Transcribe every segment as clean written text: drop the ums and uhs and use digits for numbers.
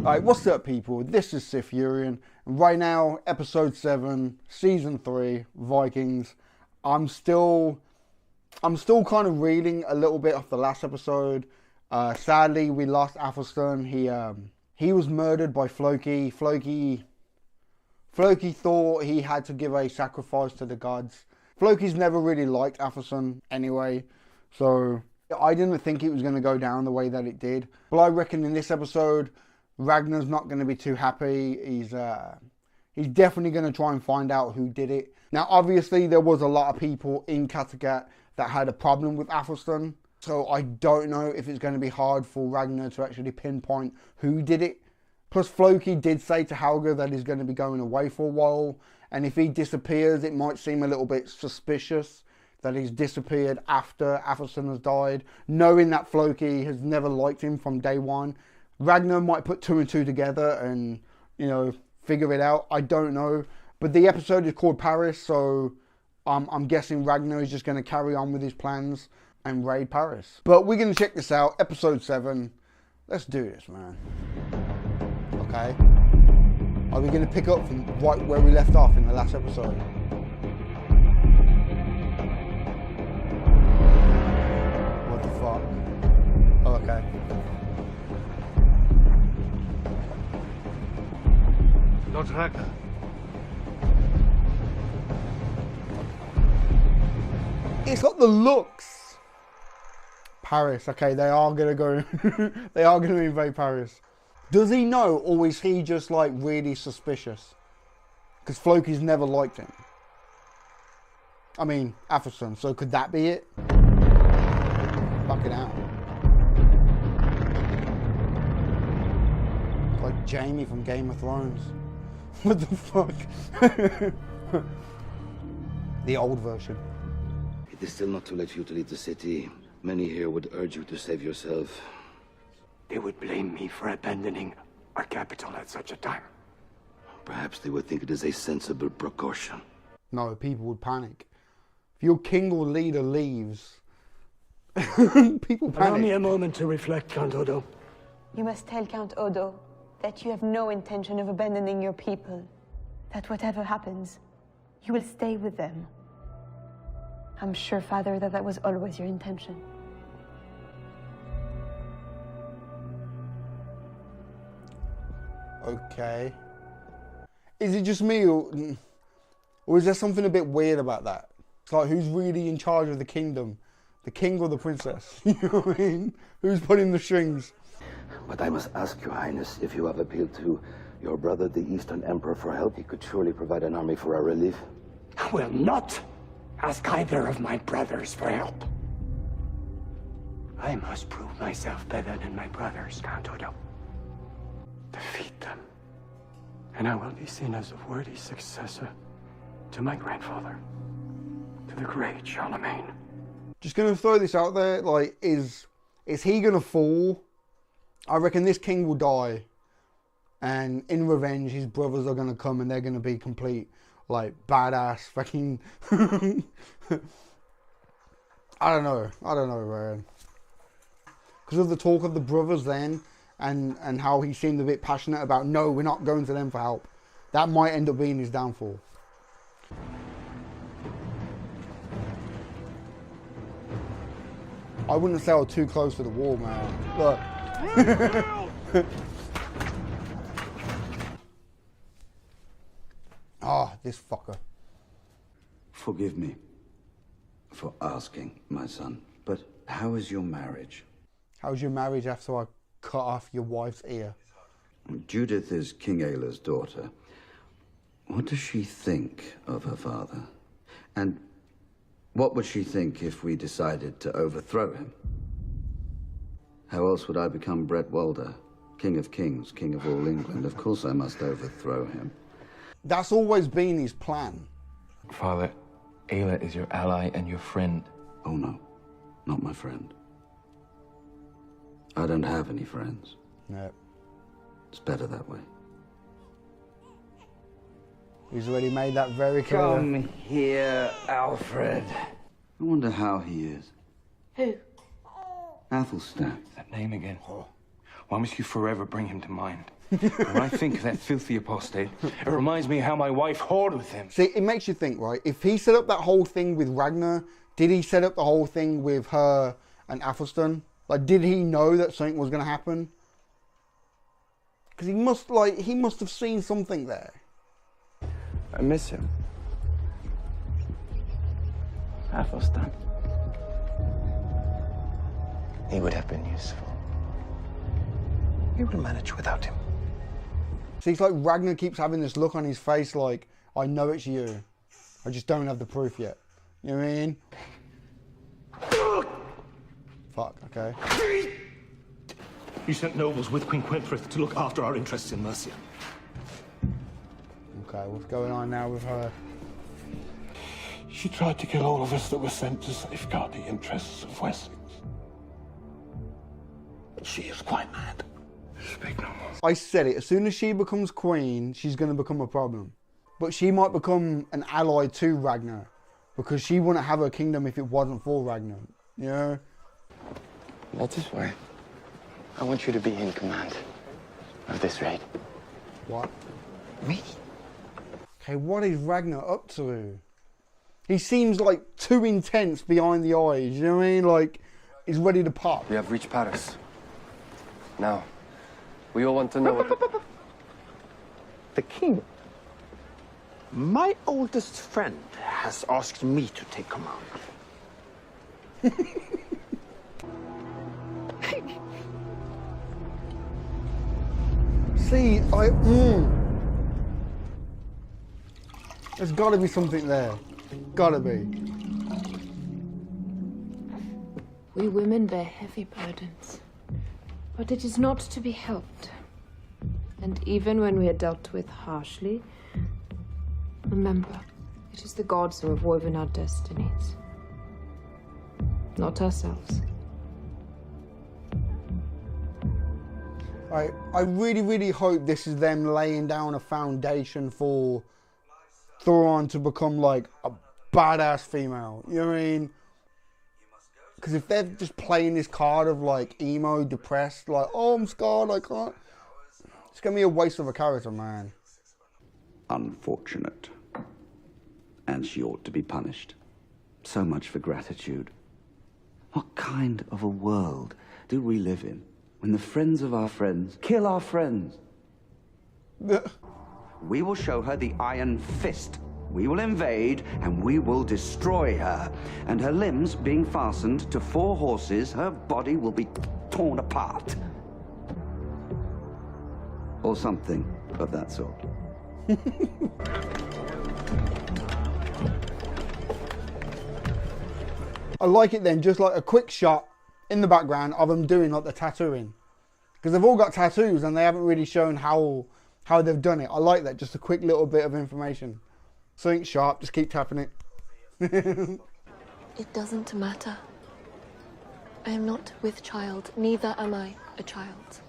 Alright, what's up people? This is SiTHFuRion, and right now, episode 7, season 3, Vikings. I'm still kind of reeling a little bit off the last episode. Sadly, we lost Athelstan. He was murdered by Floki. Floki thought he had to give a sacrifice to the gods. Floki's never really liked Athelstan anyway, so I didn't think it was going to go down the way that it did. But I reckon in this episode, Ragnar's not going to be too happy. He's definitely going to try and find out who did it. Now, obviously, there was a lot of people in Kattegat that had a problem with Athelstan. So I don't know if it's going to be hard for Ragnar to actually pinpoint who did it. Plus, Floki did say to Helga that he's going to be going away for a while. And if he disappears, it might seem a little bit suspicious that he's disappeared after Athelstan has died, knowing that Floki has never liked him from day one. Ragnar might put 2 and 2 together and, you know, figure it out. I don't know. But the episode is called Paris, so I'm guessing Ragnar is just going to carry on with his plans and raid Paris. But we're going to check this out. Episode 7. Let's do this, man. Okay. Are we going to pick up from right where we left off in the last episode? What the fuck? Oh, okay. Lord Ragnar. It's got the looks. Paris. Okay, they are gonna go. They are gonna invade Paris. Does he know, or is he just like really suspicious? Because Floki's never liked him. I mean, Athelstan. So could that be it? Fuck it out. It's like Jaime from Game of Thrones. What the fuck? The old version. It is still not too late for you to leave the city. Many here would urge you to save yourself. They would blame me for abandoning our capital at such a time. Perhaps they would think it is a sensible precaution. No, people would panic. If your king or leader leaves, people panic. Allow me a moment to reflect, Count Odo. You must tell Count Odo that you have no intention of abandoning your people. That whatever happens, you will stay with them. I'm sure, Father, that was always your intention. Okay. Is it just me, or is there something a bit weird about that? It's like, who's really in charge of the kingdom? The king or the princess? You know what I mean? Who's pulling the strings? But I must ask, Your Highness, if you have appealed to your brother, the Eastern Emperor, for help, he could surely provide an army for our relief. I will not ask either of my brothers for help. I must prove myself better than my brothers, Count Odo. Defeat them, and I will be seen as a worthy successor to my grandfather, to the great Charlemagne. Just gonna throw this out there, like, is he gonna fall? I reckon this king will die, and in revenge, his brothers are gonna come and they're gonna be complete, like, badass fucking. I don't know, man. Because of the talk of the brothers then, and how he seemed a bit passionate about, no, we're not going to them for help. That might end up being his downfall. I wouldn't sail too close to the wall, man. Look. Ah, this fucker. Forgive me for asking, my son, but how is your marriage? How's your marriage after I cut off your wife's ear? Judith is King Aela's daughter. What does she think of her father? And what would she think if we decided to overthrow him? How else would I become Brett Walder, King of Kings, King of all England? Of course I must overthrow him. That's always been his plan. Father, Aela is your ally and your friend. Oh no, not my friend. I don't have any friends. No. It's better that way. He's already made that very clear. Come here, Alfred. I wonder how he is. Who? Athelstan. That name again. Why must you forever bring him to mind? When I think of that filthy apostate, it reminds me how my wife whored with him. See, it makes you think, right? If he set up that whole thing with Ragnar, did he set up the whole thing with her and Athelstan? Like, did he know that something was going to happen? Because he must have seen something there. I miss him. Athelstan. He would have been useful. We will manage without him. See, it's like Ragnar keeps having this look on his face like, I know it's you. I just don't have the proof yet. You know what I mean? Fuck, okay. You sent nobles with Queen Quenthrith to look after our interests in Mercia. Okay, what's going on now with her? She tried to kill all of us that were sent to safeguard the interests of Wessex. But she is quite mad. Speak no more. I said it, as soon as she becomes queen, she's going to become a problem. But she might become an ally to Ragnar, because she wouldn't have her kingdom if it wasn't for Ragnar, you know? That is why I want you to be in command of this raid. What? Me? Okay, what is Ragnar up to? He seems like too intense behind the eyes, you know what I mean? Like, he's ready to pop. We have reached Paris. Now, we all want to know what the king. My oldest friend has asked me to take command. See, there's got to be something there. Gotta be. We women bear heavy burdens, but it is not to be helped. And even when we are dealt with harshly, remember, it is the gods who have woven our destinies, not ourselves. I really, really hope this is them laying down a foundation for SiTHFuRiON to become like a badass female. You know what I mean? Because if they're just playing this card of like emo, depressed, like, oh, I'm scarred, I can't. It's going to be a waste of a character, man. Unfortunate. And she ought to be punished. So much for gratitude. What kind of a world do we live in when the friends of our friends kill our friends? We will show her the Iron Fist. We will invade and we will destroy her. And her limbs being fastened to 4 horses, her body will be torn apart. Or something of that sort. I like it then, just like a quick shot in the background of them doing like the tattooing. Because they've all got tattoos and they haven't really shown how they've done it. I like that, just a quick little bit of information. Something sharp, just keep tapping it. It doesn't matter. I am not with child, neither am I a child.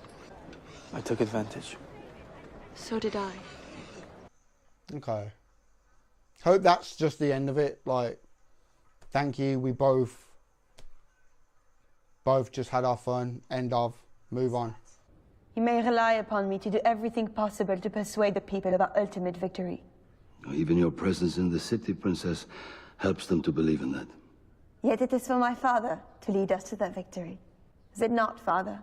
I took advantage. So did I. Okay. Hope that's just the end of it. Like, thank you, we both just had our fun. End of. Move on. You may rely upon me to do everything possible to persuade the people of our ultimate victory. Even your presence in the city, Princess, helps them to believe in that. Yet it is for my father to lead us to that victory. Is it not, Father?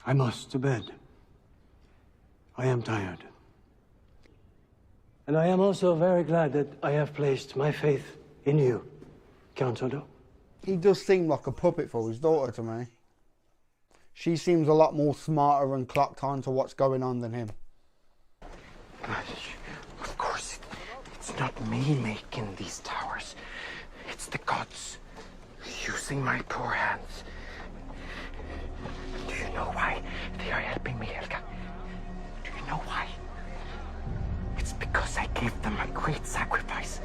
I must to bed. I am tired. And I am also very glad that I have placed my faith in you, Count Odo. He does seem like a puppet for his daughter to me. She seems a lot more smarter and clocked on to what's going on than him. Of course, it's not me making these towers. It's the gods using my poor hands. Do you know why they are helping me, Helga? Do you know why? It's because I gave them a great sacrifice.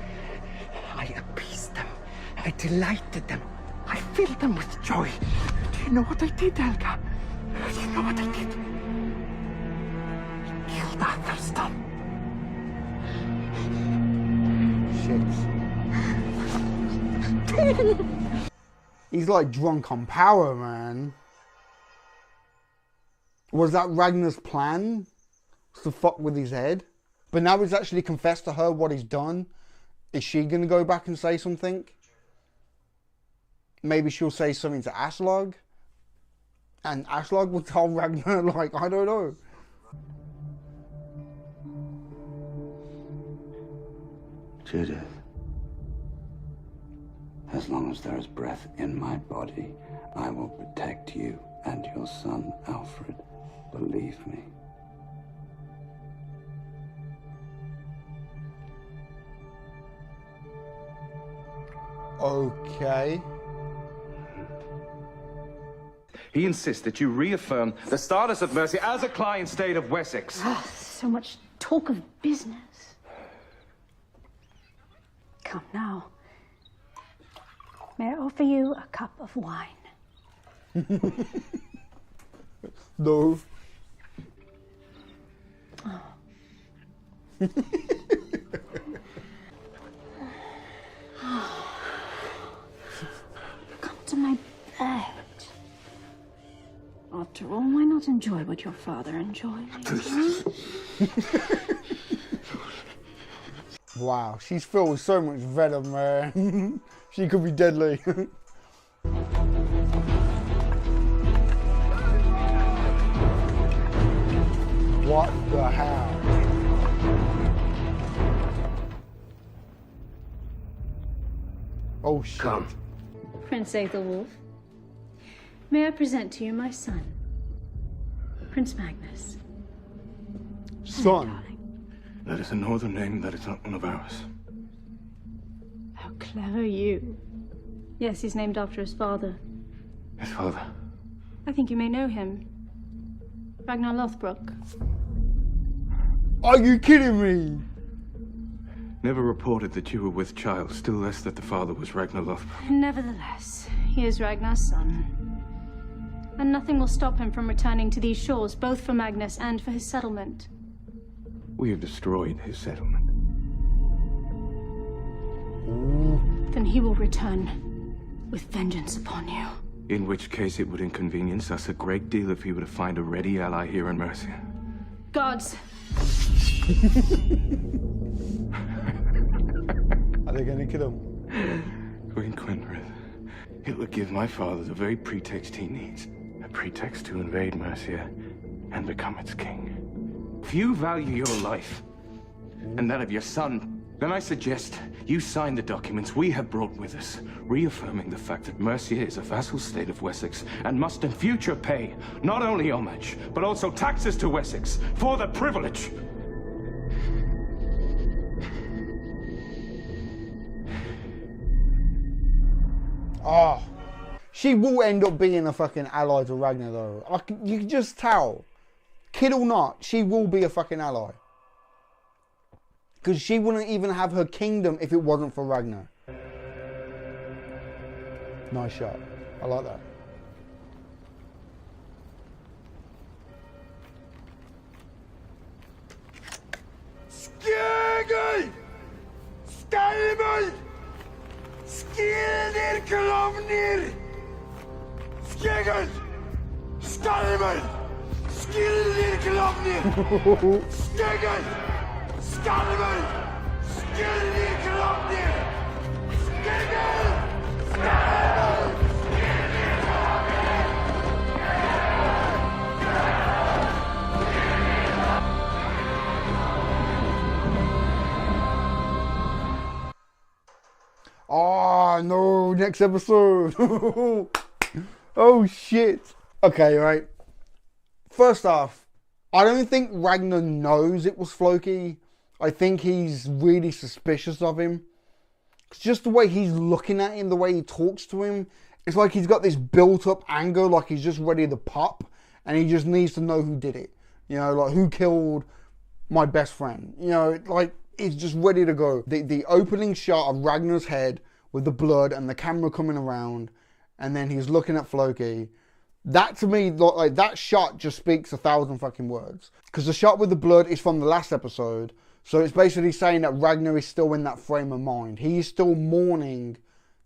I appeased them. I delighted them. I filled them with joy. Do you know what I did, Helga? Do you know what I did? I killed Athelstan. Shit. He's like drunk on power, man. Was that Ragnar's plan? To fuck with his head? But now he's actually confessed to her what he's done. Is she going to go back and say something? Maybe she'll say something to Aslog. And Aslog will tell Ragnar, like, I don't know. Judith, as long as there is breath in my body, I will protect you and your son, Alfred. Believe me. Okay. He insists that you reaffirm the status of Mercia as a client state of Wessex. So much talk of business. Come now. May I offer you a cup of wine? No. Oh. Come to my bed. After all, why not enjoy what your father enjoys? Wow, she's filled with so much venom, man. She could be deadly. What the hell? Oh shit. Come. Prince Aethelwulf, may I present to you my son, Prince Magnus. Son. That is a northern name, that is not one of ours. How clever you. Yes, he's named after his father. His father? I think you may know him. Ragnar Lothbrok. Are you kidding me? Never reported that you were with child, still less that the father was Ragnar Lothbrok. Nevertheless, he is Ragnar's son. And nothing will stop him from returning to these shores, both for Magnus and for his settlement. We have destroyed his settlement. Then he will return with vengeance upon you. In which case it would inconvenience us a great deal if he were to find a ready ally here in Mercia. Gods! Are they going to kill him? Queen Quenrith, it would give my father the very pretext he needs. A pretext to invade Mercia and become its king. If you value your life and that of your son, then I suggest you sign the documents we have brought with us, reaffirming the fact that Mercia is a vassal state of Wessex and must in future pay not only homage, but also taxes to Wessex for the privilege. Oh, she will end up being a fucking ally to Ragnar though. You can just tell. Kid or not, she will be a fucking ally. Because she wouldn't even have her kingdom if it wasn't for Ragnar. Nice shot. I like that. Skegel! Skalmel! Skildir klovnir! Skegel! Skalmel! Skildir klovnir! Skegel! Skalmel! Skildir klovnir! Skegel! Skalmel! Skildir klovnir! Oh no, next episode. Oh shit. Okay, right. First off, I don't think Ragnar knows it was Floki. I think he's really suspicious of him. It's just the way he's looking at him, the way he talks to him. It's like he's got this built up anger, like he's just ready to pop. And he just needs to know who did it. You know, like who killed my best friend. You know, like he's just ready to go. The opening shot of Ragnar's head with the blood and the camera coming around. And then he's looking at Floki. That to me, like that shot just speaks 1,000 fucking words. Because the shot with the blood is from the last episode. So it's basically saying that Ragnar is still in that frame of mind. He is still mourning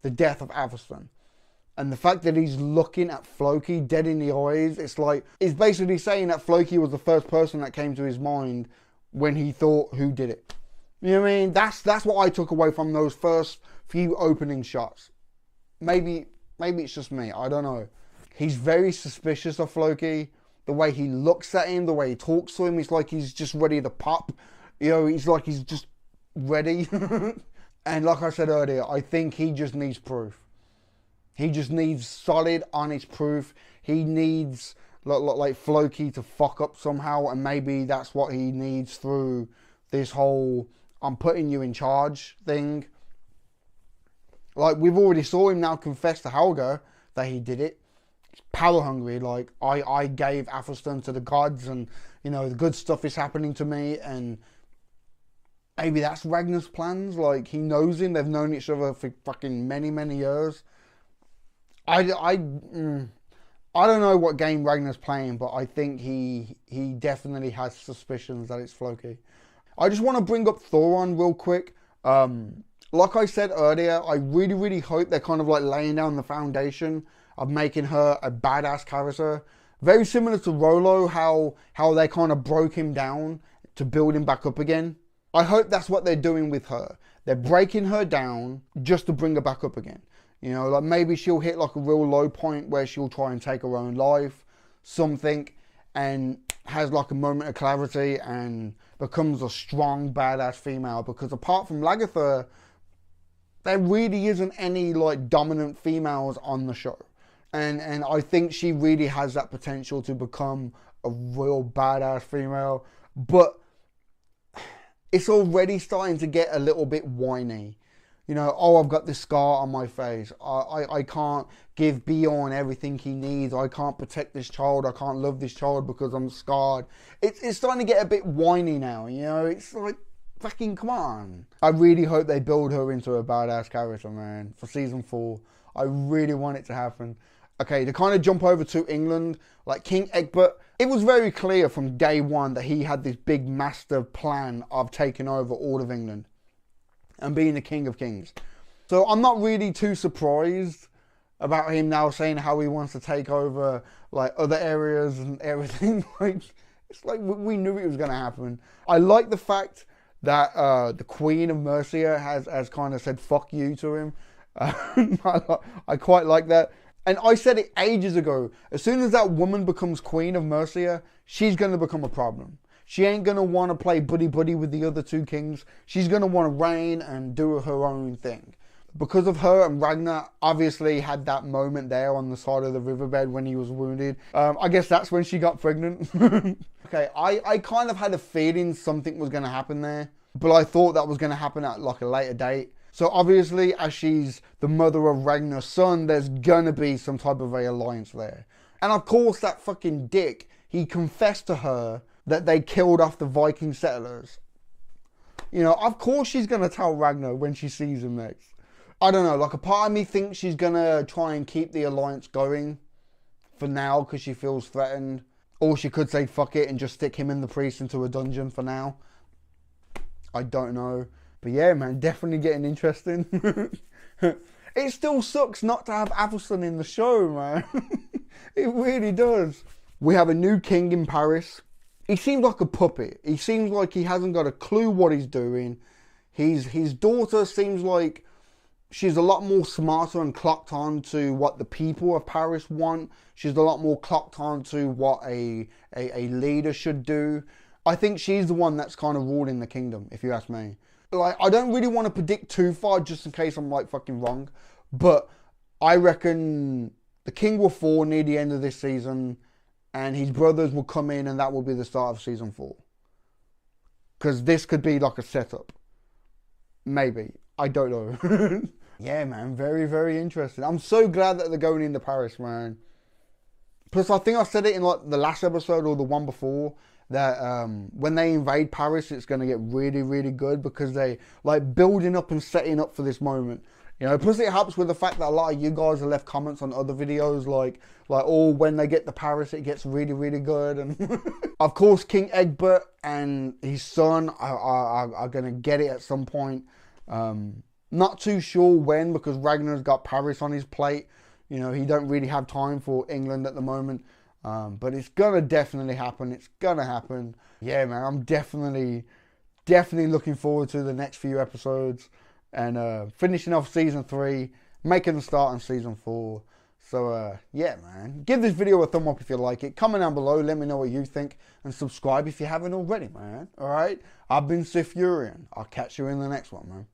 the death of Aveston. And the fact that he's looking at Floki dead in the eyes, it's like, it's basically saying that Floki was the first person that came to his mind when he thought, who did it? You know what I mean? That's what I took away from those first few opening shots. Maybe it's just me, I don't know. He's very suspicious of Floki. The way he looks at him, the way he talks to him, it's like he's just ready to pop. You know, he's like he's just ready. And like I said earlier, I think he just needs proof. He just needs solid, honest proof. He needs like Floki to fuck up somehow, and maybe that's what he needs through this whole "I'm putting you in charge" thing. Like, we've already saw him now confess to Helga that he did it. He's power hungry. Like, I gave Athelstan to the gods, and you know the good stuff is happening to me, and maybe that's Ragnar's plans. Like, he knows him. They've known each other for fucking many years. I don't know what game Ragnar's playing, but I think he definitely has suspicions that it's Floki. I just want to bring up Thoron real quick. Like I said earlier, I really hope they're kind of like laying down the foundation of making her a badass character. Very similar to Rollo, how they kind of broke him down to build him back up again. I hope that's what they're doing with her. They're breaking her down just to bring her back up again. You know, like maybe she'll hit like a real low point where she'll try and take her own life, something, and has like a moment of clarity and becomes a strong, badass female. Because apart from Lagertha, there really isn't any like dominant females on the show. And I think she really has that potential to become a real badass female. But it's already starting to get a little bit whiny. You know, oh, I've got this scar on my face. I can't give Bjorn everything he needs. I can't protect this child. I can't love this child because I'm scarred. It's starting to get a bit whiny now, you know. It's like, fucking come on. I really hope they build her into a badass character, man, for season 4. I really want it to happen. Okay, to kind of jump over to England, like King Ecbert, it was very clear from day one that he had this big master plan of taking over all of England and being the King of Kings. So I'm not really too surprised about him now saying how he wants to take over like other areas and everything. Like, it's like we knew it was going to happen. I like the fact that the Queen of Mercia has kind of said fuck you to him. I quite like that. And I said it ages ago, as soon as that woman becomes Queen of Mercia, she's going to become a problem. She ain't going to want to play buddy-buddy with the other two kings. She's going to want to reign and do her own thing. Because of her and Ragnar obviously had that moment there on the side of the riverbed when he was wounded. I guess that's when she got pregnant. Okay, I kind of had a feeling something was going to happen there. But I thought that was going to happen at like a later date. So obviously, as she's the mother of Ragnar's son, there's going to be some type of a alliance there. And of course, that fucking dick, he confessed to her that they killed off the Viking settlers. You know, of course she's going to tell Ragnar when she sees him next. I don't know, like a part of me thinks she's going to try and keep the alliance going for now because she feels threatened. Or she could say fuck it and just stick him and the priest into a dungeon for now. I don't know. But yeah, man, definitely getting interesting. It still sucks not to have Athelstan in the show, man. It really does. We have a new king in Paris. He seems like a puppet. He seems like he hasn't got a clue what he's doing. His daughter seems like she's a lot more smarter and clocked on to what the people of Paris want. She's a lot more clocked on to what a leader should do. I think she's the one that's kind of ruling the kingdom, if you ask me. Like, I don't really want to predict too far just in case I'm like fucking wrong. But I reckon the king will fall near the end of this season and his brothers will come in and that will be the start of season 4. Because this could be like a setup. Maybe. I don't know. Yeah, man. Very interesting. I'm so glad that they're going into Paris, man. Plus, I think I said it in like the last episode or the one before, that when they invade Paris, it's going to get really good because they like building up and setting up for this moment. You know, plus it helps with the fact that a lot of you guys have left comments on other videos like oh, when they get to Paris, it gets really good. And of course, King Ecbert and his son are going to get it at some point. Not too sure when because Ragnar's got Paris on his plate. You know, he don't really have time for England at the moment. But it's gonna definitely happen. It's gonna happen. Yeah, man, I'm definitely looking forward to the next few episodes and finishing off season 3, making the start on season 4. So yeah, man, give this video a thumb up if you like it. Comment down below, let me know what you think, and subscribe if you haven't already, man. All right, I've been SiTHFuRion. I'll catch you in the next one, man.